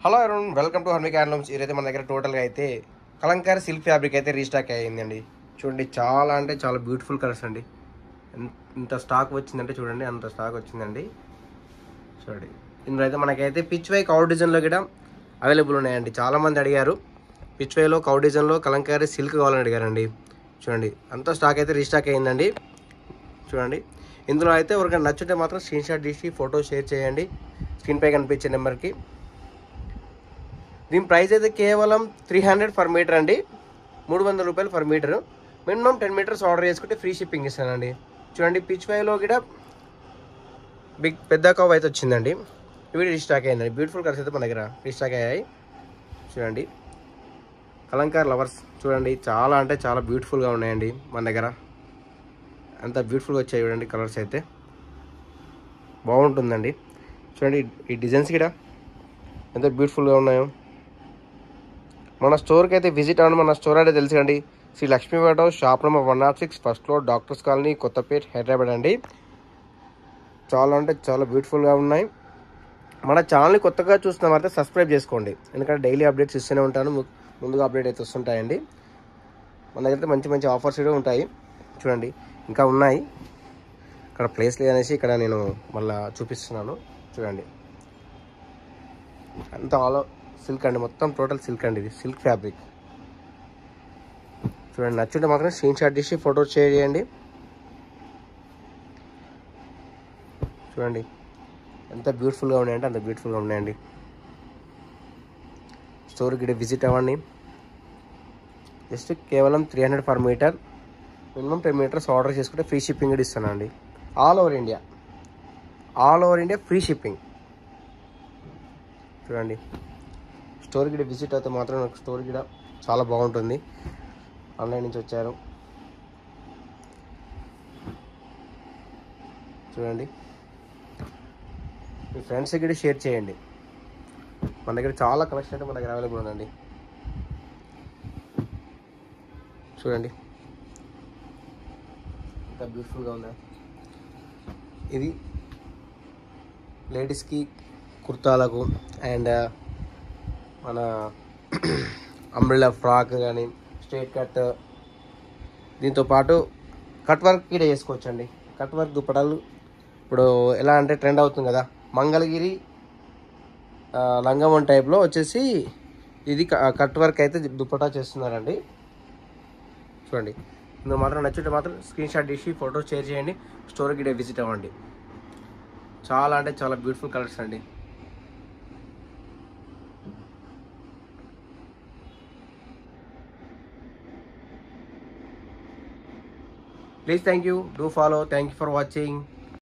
Hello Arun, welcome to Harmik handlooms. ఈరోజు మన దగ్గర టోటల్గా అయితే కలంకారీ సిల్క్ ఫ్యాబ్రిక్ అయితే రీస్టాక్ అయ్యిందండి. చూడండి, చాలా అంటే చాలా బ్యూటిఫుల్ కలర్స్ అండి. ఇంత స్టాక్ వచ్చిందంటే చూడండి, అంత స్టాక్ వచ్చిందండి. చూడండి, ఇందులో అయితే మనకైతే పిచ్ వై కౌ డిజైన్లో కూడా అవైలబుల్ ఉన్నాయండి. చాలామంది అడిగారు పిచ్ వైలో కౌ డిజైన్లో కలంకారీ సిల్క్ కావాలని అడిగారండి. చూడండి, అంత స్టాక్ అయితే రీస్టాక్ అయ్యిందండి. చూడండి, ఇందులో అయితే ఎవరికైనా నచ్చుంటే మాత్రం స్క్రీన్ షాట్ తీసి ఫోటో షేర్ చేయండి స్క్రీన్పై కనిపించే నెంబర్కి. దీని ప్రైస్ అయితే కేవలం 300 పర్ మీటర్ అండి. 300 రూపాయలు per metre. Minimum 10 metres order చేసుకుంటే ఫ్రీ షిప్పింగ్ ఇస్తానండి. చూడండి, పిచ్ వైలో కూడా పెద్ద కవ్ అయితే వచ్చిందండి. ఇవి రీస్టాక్ అయ్యిందండి. బ్యూటిఫుల్ కలర్స్ అయితే మన దగ్గర రీస్టాక్ అయ్యాయి. చూడండి, కలంకార్ లవర్స్ చూడండి, చాలా అంటే చాలా బ్యూటిఫుల్గా ఉన్నాయండి మన దగ్గర. అంత బ్యూటిఫుల్గా వచ్చాయి చూడండి, కలర్స్ అయితే బాగుంటుందండి. చూడండి, ఈ డిజైన్స్ కూడా ఎంత బ్యూటిఫుల్గా ఉన్నాయో. మన స్టోర్కి అయితే విజిట్ అవ్వండి. మన స్టోర్ అయితే తెలుసండి, Sri Lakshmipeta, shop number 106, first floor, doctors colony, Kothapeta, Hyderabad అండి. చాలా అంటే చాలా బ్యూటిఫుల్గా ఉన్నాయి. మన ఛానల్ని కొత్తగా చూస్తున్నామైతే సబ్స్క్రైబ్ చేసుకోండి, ఎందుకంటే డైలీ అప్డేట్స్ ఇస్తూనే ఉంటాను. ముందుగా అప్డేట్ అయితే వస్తుంటాయండి. మన దగ్గర మంచి మంచి ఆఫర్స్ కూడా ఉంటాయి. చూడండి, ఇంకా ఉన్నాయి. ఇక్కడ ప్లేస్ లేదనేసి ఇక్కడ నేను మళ్ళీ చూపిస్తున్నాను. చూడండి, అంత ఆల్ సిల్క్ అండి, మొత్తం టోటల్ సిల్క్ అండి. ఇది సిల్క్ ఫ్యాబ్రిక్. చూడండి, నచ్చుంటే మాత్రం స్క్రీన్ షాట్ తీసి ఫోటో షేర్ చేయండి. చూడండి, ఎంత బ్యూటిఫుల్గా ఉన్నాయంటే అంత బ్యూటిఫుల్గా ఉన్నాయండి. స్టోర్కి విజిట్ అవ్వండి. జస్ట్ కేవలం 300 per metre. Minimum 10 metres order చేసుకుంటే ఫ్రీ షిప్పింగ్ కూడా ఇస్తానండి. All over India free shipping. చూడండి, స్టోర్కి విజిట్ అయితే మాత్రం నాకు స్టోర్ కూడా చాలా బాగుంటుంది. ఆన్లైన్ నుంచి వచ్చారు. చూడండి, మీ ఫ్రెండ్స్కి కూడా షేర్ చేయండి. మన దగ్గర చాలా కలెక్షన్ అయితే మన దగ్గర అవైలబుల్ ఉందండి. చూడండి, ఎంత బ్యూటిఫుల్గా ఉందా. ఇది లేడీస్కి కుర్తాలకు అండ్ మన అంబ్రెల్లా ఫ్రాక్ కానీ స్ట్రైట్ కట్, దీంతో పాటు కట్ వర్క్ కూడా చేసుకోవచ్చండి. కట్ వర్క్ దుప్పటాలు ఇప్పుడు ఎలా అంటే ట్రెండ్ అవుతుంది కదా, మంగళగిరి లంగవన్ టైప్లో వచ్చేసి ఇది కట్ వర్క్ అయితే దుప్పటా చేస్తున్నారండి. చూడండి, ఇందులో మాత్రం నచ్చుంటే మాత్రం స్క్రీన్ షాట్ తీసి ఫోటో షేర్ చేయండి. స్టోర్కి విజిట్ అవ్వండి. చాలా అంటే చాలా బ్యూటిఫుల్ కలర్స్ అండి. Please, thank you. Do follow. Thank you for watching.